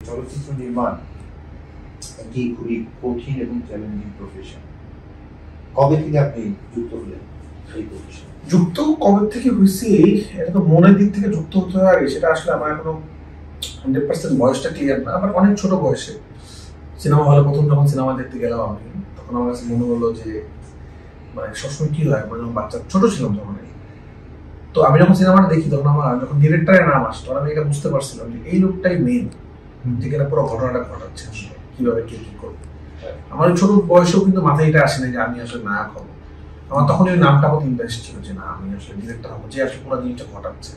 চলচ্চিত্র নির্মাণ একটি খুবই কঠিন এবং চ্যালেঞ্জিং প্রফেশন। কবে থেকে আপনি যুক্ত হলেন এই প্রফেশন? যুক্ত কবে থেকে হয়েছি এটা তো মনের দিক থেকে যুক্ত হতে হয়, সেটা আসলে আমার এখনো 100% বয়সটা ক্লিয়ার না। আমার অনেক ছোট বয়সে সিনেমা হলে প্রথম যখন সিনেমা দেখতে গেলাম আমি, তখন আমার কাছে মনে হলো যে মানে সবসময় কি হয়, আমরা যখন বাচ্চা ছোট ছিলাম তখন, তো আমি যখন সিনেমাটা দেখি তখন আমার যখন ডিরেক্টরের নাম আসতো আমি এটা বুঝতে পারছিলাম যে এই লোকটাই মেন, যেখানে পুরো ঘটনাটা ঘটাচ্ছে আসলে কিভাবে কে কি করবে। আমার ছোট বয়সেও কিন্তু মাথায় এটা আসে না যে আমি আসলে নায়ক হবো। আমার তখন ওই নামটা মতো ইন্টারেস্ট ছিল যে না আমি আসলে ডিরেক্টর হবো, যে আসলে পুরো জিনিসটা ঘটাচ্ছে।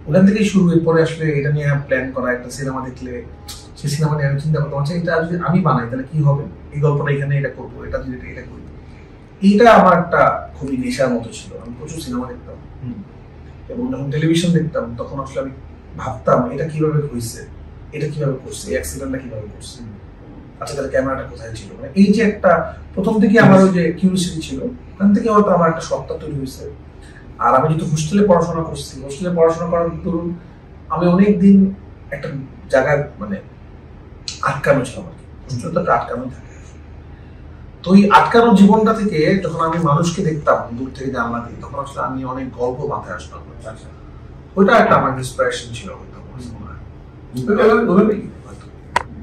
ওখান থেকেই শুরু হয়ে পরে আসলে এটা নিয়ে প্ল্যান করা, একটা সিনেমা দেখলে সেই সিনেমা নিয়ে আমি চিন্তা করতাম, আচ্ছা এটা যদি আমি বানাই তাহলে কি হবে, এই গল্পটা এখানে এটা করবো, এটা যদি এটা করি। এইটা আমার একটা খুবই নেশার মতো ছিল। আমি প্রচুর সিনেমা দেখতাম এবং যখন টেলিভিশন দেখতাম তখন আসলে আমি ভাবতাম এটা কিভাবে হয়েছে, এটা কিভাবে করছে, অ্যাক্সিডেন্টটা কিভাবে করছে, আচ্ছা তাহলে ক্যামেরাটা কোথায় ছিল। মানে এই যে একটা প্রথম থেকে আমার ওই যে কিউরিওসিটি ছিল, ওখান থেকে হয়তো আমার একটা সত্তা তৈরি হয়েছে। আর আমি যেহেতু হোস্টেলে পড়াশোনা করছি, হোস্টেলে পড়াশোনা করার দরুন আমি অনেকদিন একটা জায়গায় মানে আটকানো ছিলাম আর কি। হোস্টেলে তো একটা আটকানো থাকে। তো ওই আটকানো জীবনটা থেকে যখন আমি মানুষকে দেখতাম দূর থেকে জানলা দিয়ে, তখন আসলে আমি অনেক গল্প মাথায় আসতো। ওইটা একটা আমার ইন্সপিরেশন ছিল হয়তো।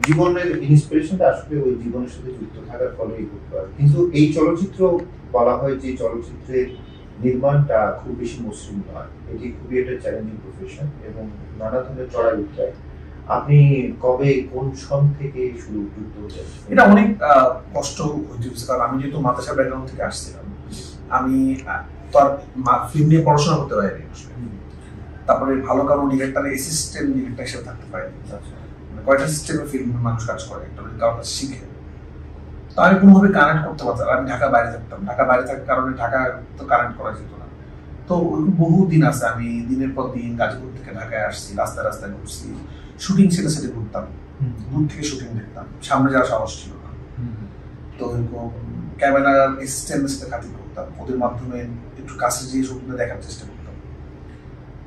জীবনের ইন্সপিরেশনটা আসলে ওই জীবনের সাথে যুক্ত থাকার ফলেই করতে পারে। কিন্তু এই চলচ্চিত্র বলা হয় যে চলচ্চিত্রের নির্মাণটা খুব বেশি মসৃণ নয়, এটি খুবই একটা চ্যালেঞ্জিং প্রফেশন এবং নানা ধরনের চড়াই উতরাই। আপনি কবে কোন সন থেকে শুরু যুক্ত হয়েছেন? এটা অনেক কষ্ট হইতে হয়েছে, কারণ আমি যেহেতু মাদ্রাসা ব্যাকগ্রাউন্ড থেকে আসছিলাম, আমি তো আর ফিল্ম নিয়ে পড়াশোনা করতে পারিনি। তারপরে ভালো কারো ডিরেক্টর অ্যাসিস্ট্যান্ট ডিরেক্টর হিসেবে থাকতে পারিনি। কয়টা সিস্টেমে ফিল্ম মানুষ কাজ করে, একটা কারো কাছে শিখে। তো আমি কোনোভাবে কানেক্ট করতে পারতাম। আমি ঢাকা বাইরে থাকতাম, ঢাকা বাইরে থাকার কারণে ঢাকা তো কানেক্ট করা যেত না। তো বহু দিন আছে আমি দিনের পর দিন গাজীপুর থেকে ঢাকায় আসছি, রাস্তায় রাস্তায় ঘুরছি, শুটিং সেটে সেটে ঘুরতাম, দূর থেকে শুটিং দেখতাম, সামনে যাওয়ার সাহস ছিল না। তো এরকম ক্যামেরার অ্যাসিস্ট্যান্টের সাথে খাতির করতাম, ওদের মাধ্যমে একটু কাছে যেয়ে শুটিংটা দেখার চেষ্টা করতাম।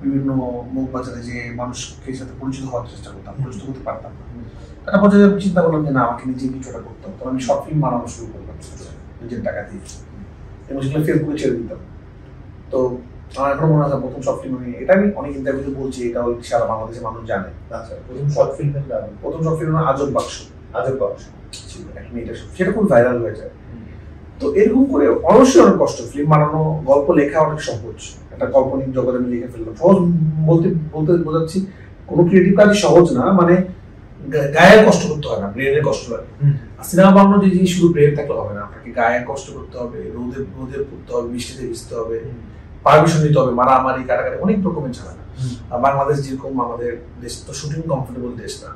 বিভিন্ন মুখ বাজারে যে মানুষকে সাথে পরিচিত হওয়ার চেষ্টা করতাম, পরিচিত হতে পারতাম না। একটা পর্যায়ে আমি চিন্তা করলাম যে না, আমাকে নিজে কিছুটা করতাম। তো আমি শর্ট ফিল্ম বানানো শুরু করলাম নিজের টাকা দিয়ে, এবং সেগুলো ফেসবুকে ছেড়ে দিতাম। তো আমার এখন মনে হয় প্রথম শর্ট ফিল্ম, এটা আমি অনেক ইন্টারভিউতে বলছি, এটা সারা বাংলাদেশের মানুষ জানে। আচ্ছা, প্রথম শর্ট ফিল্ম আজব বাক্স ছিল, এক মিনিটের, সেটা খুব ভাইরাল হয়ে যায়। তো এরকম করে অবশ্যই অনেক কষ্ট। ফিল্ম বানানো, গল্প লেখা অনেক সহজ, একটা কাল্পনিক জগতে আমি লিখে ফেললাম। সহজ বলতে বলতে বোঝাচ্ছি, কোনো ক্রিয়েটিভ কাজই সহজ না, মানে গায়ে কষ্ট করতে হয় না, ব্রেনের কষ্ট লাগে। সিনেমা বানানো যে জিনিস শুধু ব্রেন থাকলে হবে না, আপনাকে গায়ে কষ্ট করতে হবে, রোদে রোদে পড়তে হবে, বৃষ্টিতে ভিজতে হবে, পারমিশন নিতে হবে, মারামারি কাটাকাটি অনেক রকমের ঝামেলা। আর বাংলাদেশ যেরকম, আমাদের দেশ তো শুটিং কমফোর্টেবল দেশ না,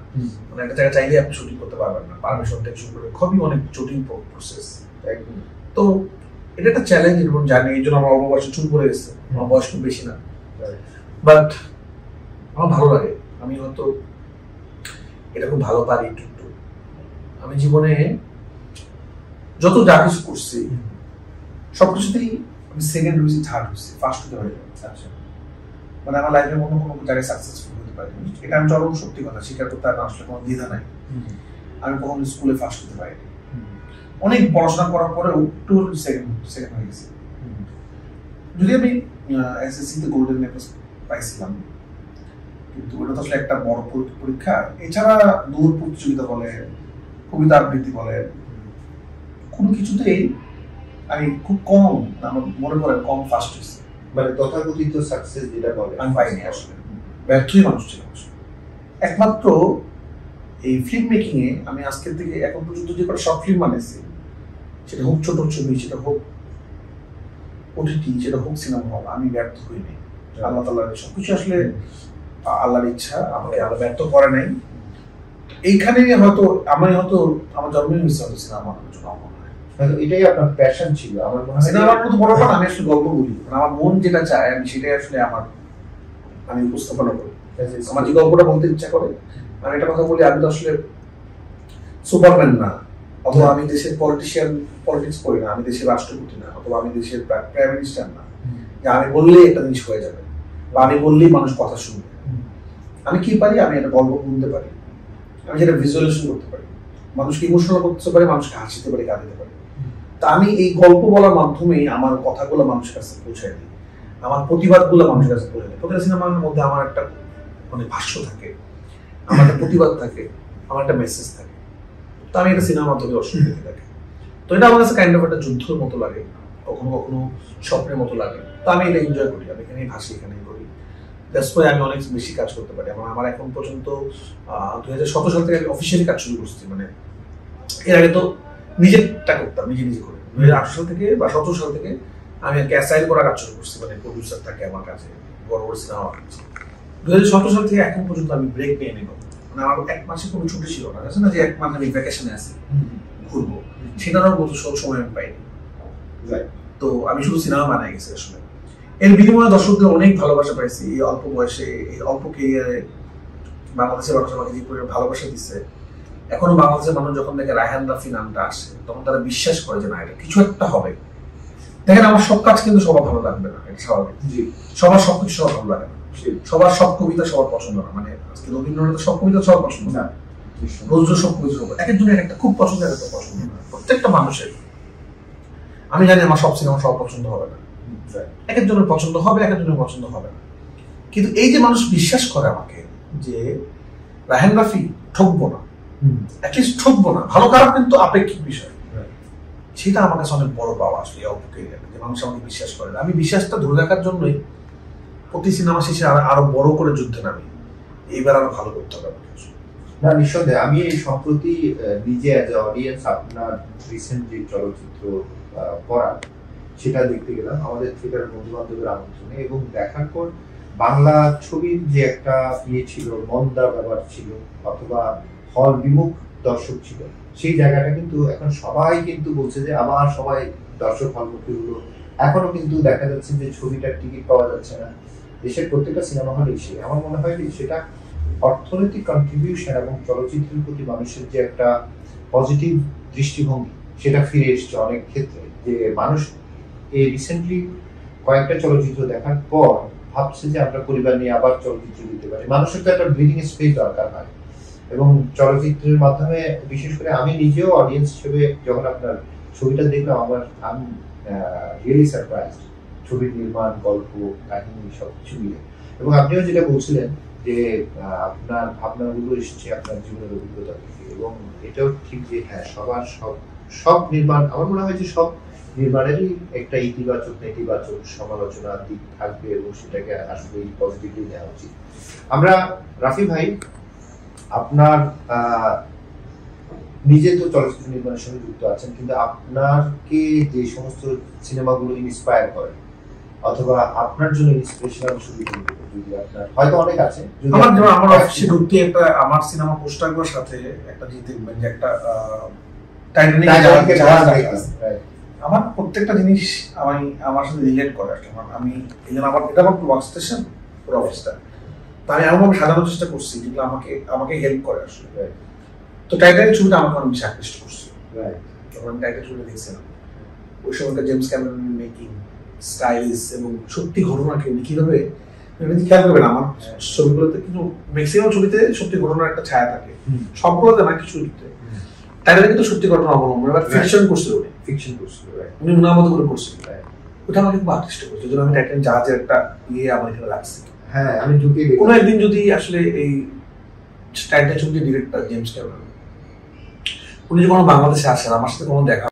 মানে একটা জায়গায় চাইলে আপনি শুটিং করতে পারবেন না, পারমিশন থেকে শুরু করে খুবই অনেক জটিল প্রসেস। তো এটা একটা চ্যালেঞ্জ এবং জানি, এই জন্য আমার অল্প বয়সে চুল পড়ে গেছে। আমার বয়স খুব বেশি না, বাট আমার ভালো লাগে। আমি হয়তো এটা খুব ভালো পারি একটু। আমি জীবনে যত যা কিছু করছি সবকিছুতেই আমি সেকেন্ড হয়েছি, থার্ড হয়েছি, ফার্স্ট হতে পারি। আচ্ছা, মানে আমার লাইফের মধ্যে কোনো জায়গায় সাকসেসফুল হতে পারিনি, এটা আমি চরম সত্যি কথা স্বীকার করতে আর আসলে কোনো দ্বিধা নাই। আমি কখনো স্কুলে ফার্স্ট হতে পারিনি, অনেক পড়াশোনা করার পরেও একটু সেকেন্ড হয়ে গেছি। যদি আমি এসএসসিতে গোল্ডেন মেডেল পাইছিলাম, কিন্তু ওটা তো আসলে একটা বড় পরীক্ষা। এছাড়া দৌড় প্রতিযোগিতা বলে, কবিতা আবৃত্তি বলে, কোনো কিছুতেই আমি খুব কম, আমার মনে পড়ে কম ফার্স্ট হয়েছে। মানে তথাকথিত সাকসেস যেটা বলে আমি পাইনি, আসলে ব্যর্থই মানুষ ছিলাম। একমাত্র এই ফিল্ম মেকিং এ আমি আজকের থেকে এখন পর্যন্ত যে কটা শর্ট ফিল্ম বানিয়েছি, সেটা হোক ছোট ছবি, সেটা হোক ওটিটি, সেটা হোক সিনেমা হল, আমি ব্যর্থ হইনি। আল্লাহ তাআলার সবকিছু আসলে আল্লাহর ইচ্ছা, আমাকে আল্লাহ ব্যর্থ করে নাই। এইখানে হয়তো আমার জন্মই হয়েছে হয়তো সিনেমা বানানোর জন্য। এটাই আপনার প্যাশন ছিল আমার মনে হয়। সিনেমার মতো বড় কথা, আমি আসলে গল্প বলি, আমার মন যেটা চায় আমি সেটাই আসলে আমি উপস্থাপনা করি। আমার যে গল্পটা বলতে ইচ্ছা করে, আমি একটা কথা বলি, আমি তো আসলে সুপারম্যান না, অথবা আমি দেশের পলিটিক্স করি না, আমি দেশের রাষ্ট্রপতি না, অথবা আমি দেশের প্রাইম মিনিস্টার না, যে আমি বললেই একটা জিনিস হয়ে যাবে বা আমি বললেই মানুষ কথা শুনবে। আমি কি পারি, আমি একটা গল্প বলতে পারি। আমি যেটা ভিজুয়ালাইজেশন করতে পারি, মানুষকে ইমোশনাল করতে পারি, মানুষকে হাসিতে পারি, কাঁদিতে পারি। তা আমি এই গল্প বলার মাধ্যমেই আমার কথাগুলো মানুষের কাছে পৌঁছায় দিই, আমার প্রতিবাদগুলো মানুষের কাছে পৌঁছে দিই। প্রতিটা সিনেমার মধ্যে আমার একটা মানে ভাষ্য থাকে, আমার একটা প্রতিবাদ থাকে, আমার একটা মেসেজ থাকে। তো আমি একটা সিনেমার মাধ্যমে দর্শক দেখে থাকি। তো এটা আমার কাছে কাইন্ড অফ একটা যুদ্ধের মতো লাগে, কখনো কখনো স্বপ্নের মতো লাগে। তো আমি এটা এনজয় করি, আমি এখানেই ভাসি, এখানেই করি। দ্যাটস ওয়াই আমি অনেক বেশি কাজ করতে পারি। আমার এখন পর্যন্ত 2017 সাল থেকে আমি অফিসিয়ালি কাজ শুরু করছি। মানে এর আগে তো নিজেরটা করতাম, নিজে করে। 2018 সাল থেকে বা 17 সাল থেকে আমি আর কি অ্যাসাইন করা কাজ শুরু করছি, মানে প্রডিউসার থাকে আমার কাছে, বড় বড় সিনেমা বানাচ্ছি। 2017 সাল থেকে এখন পর্যন্ত আমি ব্রেক নিয়ে নিব, মানে আমার এক মাসে কোনো ছুটি ছিল না, আছে না যে এক মাস আমি ভ্যাকেশনে আছি ঘুরবো, সেটারও মতো সব সময় আমি পাইনি। তো আমি শুধু সিনেমা বানাই গেছি আসলে। এর বিনিময়ে দর্শকদের অনেক ভালোবাসা পাইছি। এই অল্প বয়সে, এই অল্প কেরিয়ারে বাংলাদেশের মানুষ আমাকে যে পরিমাণ ভালোবাসা দিচ্ছে, এখনো বাংলাদেশের মানুষ যখন দেখে রায়হান রাফি নামটা আসে, তখন তারা বিশ্বাস করে যে না, এটা কিছু একটা হবে। দেখেন, আমার সব কাজ কিন্তু সবার ভালো লাগবে না, এটা স্বাভাবিক। সবার সবকিছু সবার ভালো লাগে না, সবার সব কবিতা সবার পছন্দ না। মানে আজকে রবীন্দ্রনাথের সব কবিতা সবার পছন্দ না, নজরুল সব কবিতা এক একজনের একটা খুব পছন্দ, একটা পছন্দ না, প্রত্যেকটা মানুষের। আমি জানি আমার সব সিনেমা সব পছন্দ হবে না, এক একজনের পছন্দ হবে, এক একজনের পছন্দ হবে না। কিন্তু এই যে মানুষ বিশ্বাস করে আমাকে যে রায়হান রাফি ঠকবো না, অ্যাটলিস্ট ঠকবো না, ভালো খারাপ কিন্তু আপেক্ষিক বিষয়, সেটা আমার কাছে অনেক বড় পাওয়া আসলে অল্প ক্যারিয়ারে, যে মানুষ আমাকে বিশ্বাস করে। আমি বিশ্বাসটা ধরে রাখার জন্যই প্রতি সিনেমা শেষে আরো বড় করে যুদ্ধে নামি, এইবার আরো ভালো করতে হবে। না, নিঃসন্দেহে আমি এই সম্প্রতি নিজে অ্যাজ এ অডিয়েন্স আপনার রিসেন্ট যে চলচ্চিত্র পড়া, সেটা দেখতে গেলাম আমাদের থিয়েটার বন্ধু বান্ধবের আমন্ত্রণে, এবং দেখার পর বাংলা ছবির যে একটা ছিল, মন্দা ব্যাপার ছিল, অথবা হল বিমুখ দর্শক ছিল, সেই জায়গাটা কিন্তু এখন সবাই কিন্তু বলছে যে আবার সবাই দর্শক হলমুখী হলো। এখনো কিন্তু দেখা যাচ্ছে যে ছবিটার টিকিট পাওয়া যাচ্ছে না দেশের প্রত্যেকটা সিনেমা হলে এসে। আমার মনে হয় যে সেটা অর্থনৈতিক কন্ট্রিবিউশন এবং চলচ্চিত্রের প্রতি মানুষের যে একটা পজিটিভ দৃষ্টিভঙ্গি, সেটা ফিরে এসছে অনেক ক্ষেত্রে। যে মানুষ এই রিসেন্টলি কয়েকটা চলচ্চিত্র দেখার পর ভাবছে যে আমরা পরিবার নিয়ে আবার চলচ্চিত্র দিতে পারি। মানুষের তো একটা ব্রিদিং স্পেস দরকার হয়, এবং চলচ্চিত্রের মাধ্যমে বিশেষ করে আমি নিজেও অডিয়েন্স হিসেবে যখন আপনার ছবিটা দেখলাম, আমি রিয়েলি সারপ্রাইজড। ছবির নির্মাণ, গল্প, কাহিনী সবকিছু মিলে। এবং আপনিও যেটা বলছিলেন যে আপনার ভাবনাগুলো এসেছে আপনার জীবনের অভিজ্ঞতা থেকে, এবং এটাও ঠিক যে হ্যাঁ, সবার সব নির্মাণ, আমার মনে হয় যে সব নির্মাণেরই একটা ইতিবাচক নেতিবাচক সমালোচনার দিক থাকবে, এবং সেটাকে আসলে পজিটিভলি নেওয়া উচিত। আমরা রাফি ভাই, আপনার নিজে তো চলচ্চিত্র নির্মাণের সঙ্গে যুক্ত আছেন, কিন্তু আপনাকে যে সমস্ত সিনেমাগুলো ইন্সপায়ার করে অথবা আপনার জন্য ইন্সপিরেশনাল ছবি, যদি আপনার হয়তো অনেক আছে, আমার অফিসে ঢুকতে একটা আমার সিনেমা পোস্টারগুলোর সাথে একটা জিনিস দেখবেন যে একটা আমার প্রত্যেকটা জিনিস আমার সাথে রিলেট করে। আমি আমার এটা আমার ওয়ার্ক স্টেশন, পুরো অফিসটা, আমি এমনভাবে সাজানোর চেষ্টা করছি যেগুলো আমাকে হেল্প করে আসলে। তো টাইটানিক ছবিটা আমাকে অনেক বেশি আকৃষ্ট করছে। যখন আমি টাইটানিক ছবিটা দেখছিলাম, ওই সময়টা জেমস ক্যামেরন মেকিং স্টাইলিশ এবং সত্যি ঘটনাকে উনি কিভাবে খেয়াল করবেন। আমার ছবিগুলোতে কিন্তু ম্যাক্সিমাম ছবিতে সত্যি ঘটনার একটা ছায়া থাকে, সবগুলোতে না, কিছু ছবিতে। টাইটানিক কিন্তু সত্যি ঘটনা অবলম্বন, এবার ফিকশন করছিল, উনি উনার মতো করে করছিল। ওটা আমাকে খুব আকৃষ্ট করছে, যদি আমি টাইটানিক জাহাজের একটা আমার এখানে লাগছে। হ্যাঁ, আমি ঢুকে কোনো একদিন যদি আসলে এই টাইটানিক ছবির ডিরেক্টর জেমস ক্যামেরন, উনি যখন বাংলাদেশে আসেন, আমার সাথে কোনো দেখা